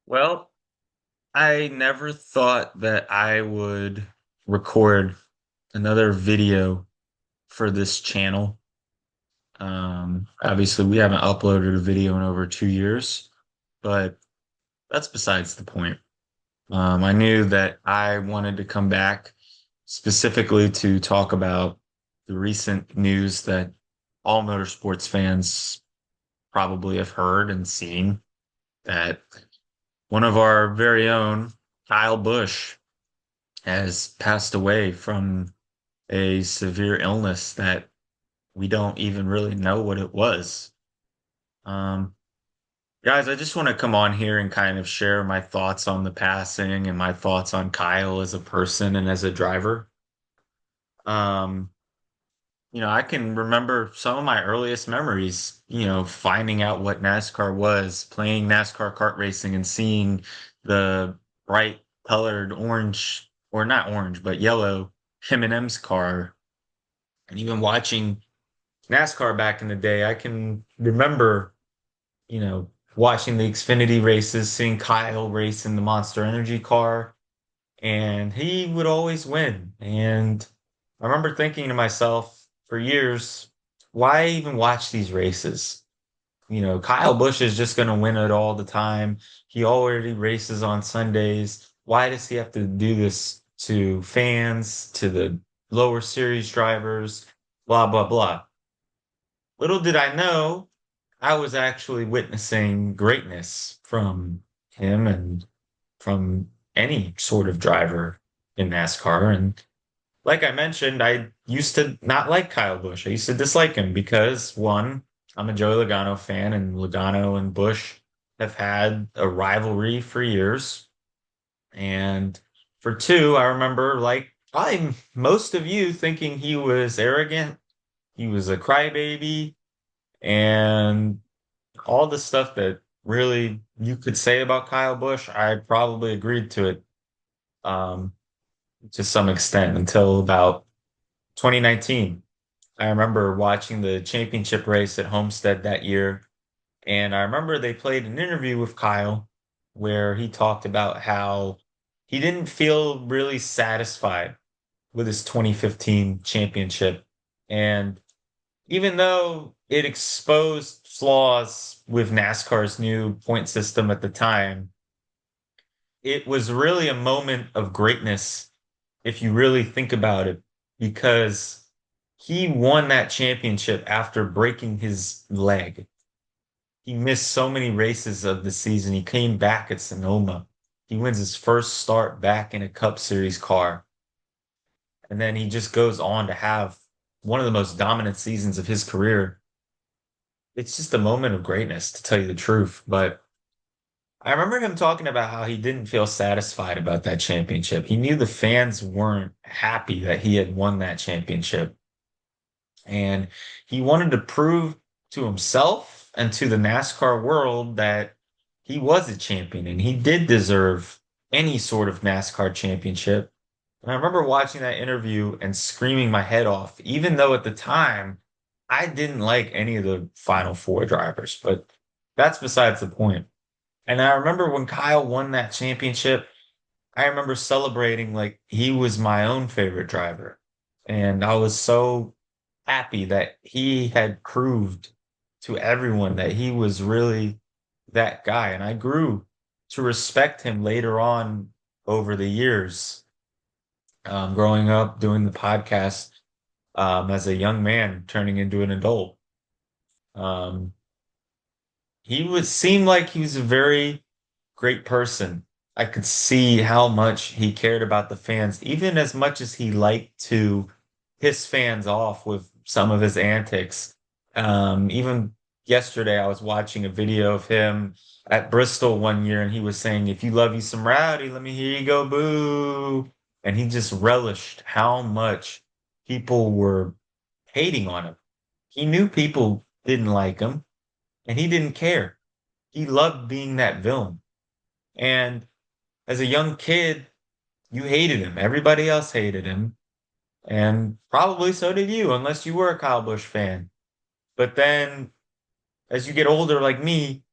Well, I never thought that I would record another video for this channel. Obviously, we haven't uploaded a video in over 2 years, but that's besides the point. I knew that I wanted to come back specifically to talk about the recent news that all motorsports fans probably have heard and seen that one of our very own, Kyle Busch, has passed away from a severe illness that we don't even really know what it was. Um, Guys, I just want to come on here and kind of share my thoughts on the passing and my thoughts on Kyle as a person and as a driver. Um, I can remember some of my earliest memories, finding out what NASCAR was, playing NASCAR kart racing and seeing the bright colored orange, or not orange, but yellow M&M's car. And even watching NASCAR back in the day, I can remember, watching the Xfinity races, seeing Kyle race in the Monster Energy car, and he would always win. And I remember thinking to myself for years, why even watch these races? Kyle Busch is just going to win it all the time. He already races on Sundays. Why does he have to do this to fans, to the lower series drivers, blah, blah, blah? Little did I know, I was actually witnessing greatness from him and from any sort of driver in NASCAR. And like I mentioned, I used to not like Kyle Busch. I used to dislike him because one, I'm a Joey Logano fan, and Logano and Busch have had a rivalry for years. And for two, I remember like probably most of you thinking he was arrogant, he was a crybaby, and all the stuff that really you could say about Kyle Busch, I probably agreed to it to some extent until about 2019. I remember watching the championship race at Homestead that year, and I remember they played an interview with Kyle where he talked about how he didn't feel really satisfied with his 2015 championship. And even though it exposed flaws with NASCAR's new point system at the time, it was really a moment of greatness if you really think about it, because he won that championship after breaking his leg. He missed so many races of the season. He came back at Sonoma. He wins his first start back in a Cup Series car. And then he just goes on to have one of the most dominant seasons of his career. It's just a moment of greatness, to tell you the truth. But I remember him talking about how he didn't feel satisfied about that championship. He knew the fans weren't happy that he had won that championship. And he wanted to prove to himself and to the NASCAR world that he was a champion and he did deserve any sort of NASCAR championship. And I remember watching that interview and screaming my head off, even though at the time I didn't like any of the Final Four drivers, but that's besides the point. And I remember when Kyle won that championship, I remember celebrating like he was my own favorite driver. And I was so happy that he had proved to everyone that he was really that guy. And I grew to respect him later on over the years, growing up, doing the podcast, as a young man, turning into an adult. Um, he would seem like he was a very great person. I could see how much he cared about the fans, even as much as he liked to piss fans off with some of his antics. Even yesterday, I was watching a video of him at Bristol one year, and he was saying, "If you love you some rowdy, let me hear you go boo." And he just relished how much people were hating on him. He knew people didn't like him, and he didn't care. He loved being that villain. And as a young kid, you hated him. Everybody else hated him. And probably so did you, unless you were a Kyle Busch fan. But then as you get older, like me,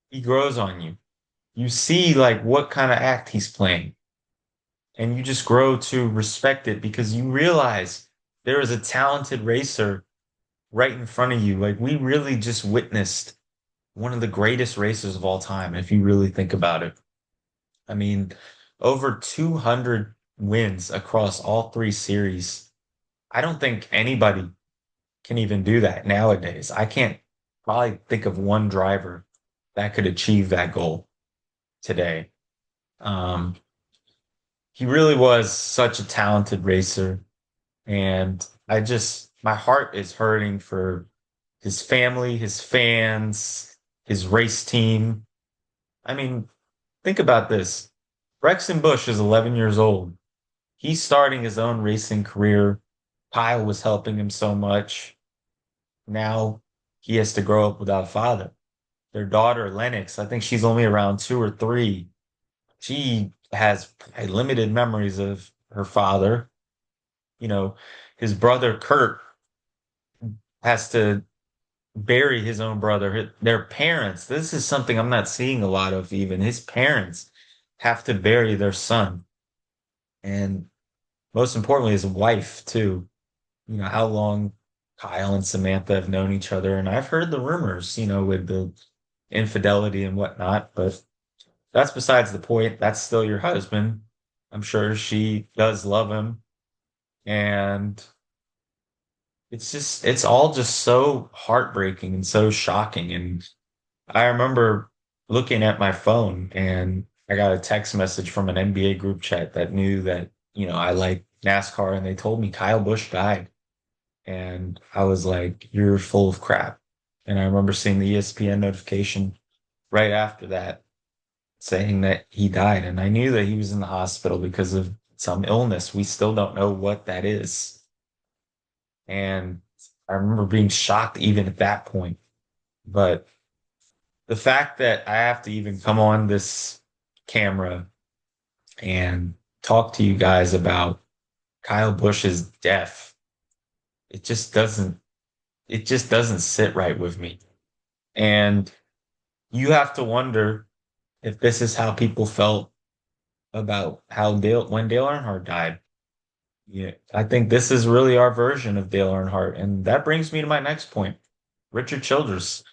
he grows on you. you see like what kind of act he's playing, and you just grow to respect it because you realize there is a talented racer right in front of you. Like we really just witnessed one of the greatest racers of all time, if you really think about it. I mean, over 200 wins across all three series. I don't think anybody can even do that nowadays. I can't probably think of one driver that could achieve that goal today. Um, he really was such a talented racer. And my heart is hurting for his family, his fans, his race team. I mean, think about this. Brexton Busch is 11 years old. He's starting his own racing career. Kyle was helping him so much. Now he has to grow up without a father. Their daughter, Lennox, I think she's only around 2 or 3. She has limited memories of her father. You know, his brother, Kurt, has to bury his own brother. Their parents, this is something I'm not seeing a lot of even. His parents have to bury their son. And most importantly, his wife, too. You know, how long Kyle and Samantha have known each other. And I've heard the rumors, with the infidelity and whatnot, but that's besides the point. That's still your husband. I'm sure she does love him. And it's all just so heartbreaking and so shocking. And I remember looking at my phone and I got a text message from an NBA group chat that knew that, I like NASCAR, and they told me Kyle Busch died. And I was like, you're full of crap. And I remember seeing the ESPN notification right after that saying that he died. And I knew that he was in the hospital because of some illness. We still don't know what that is. And I remember being shocked even at that point. But the fact that I have to even come on this camera and talk to you guys about Kyle Busch's death, it just doesn't it just doesn't sit right with me. And you have to wonder if this is how people felt about how Dale Earnhardt died. Yeah, I think this is really our version of Dale Earnhardt. And that brings me to my next point, Richard Childress.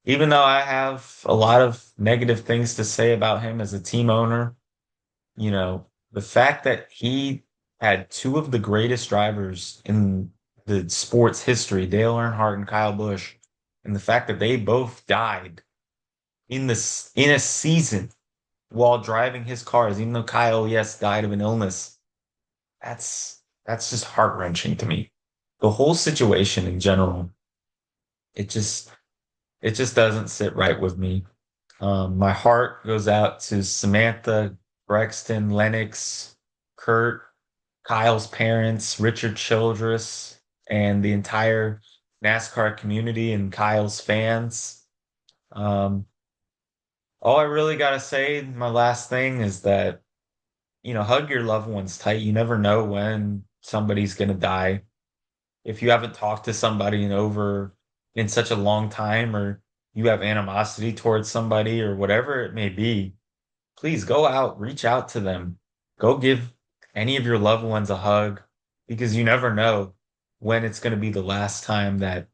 Even though I have a lot of negative things to say about him as a team owner, the fact that he had two of the greatest drivers in the sport's history, Dale Earnhardt and Kyle Busch, and the fact that they both died in a season while driving his cars, even though Kyle, yes, died of an illness. That's just heart-wrenching to me. The whole situation in general, it just it just doesn't sit right with me. My heart goes out to Samantha, Brexton, Lennox, Kurt, Kyle's parents, Richard Childress, and the entire NASCAR community and Kyle's fans. Um, all I really got to say, my last thing is that, hug your loved ones tight. You never know when somebody's going to die. If you haven't talked to somebody in such a long time, or you have animosity towards somebody or whatever it may be, please go out, reach out to them. Go give any of your loved ones a hug because you never know when it's going to be the last time that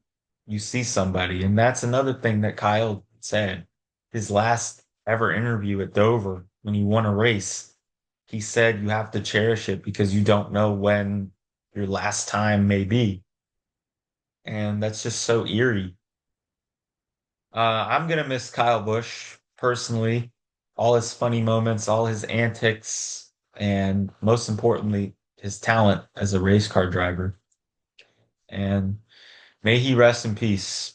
you see somebody. And that's another thing that Kyle said. His last ever interview at Dover when he won a race, he said you have to cherish it because you don't know when your last time may be. And that's just so eerie. I'm gonna miss Kyle Busch personally, all his funny moments, all his antics, and most importantly, his talent as a race car driver. And may he rest in peace.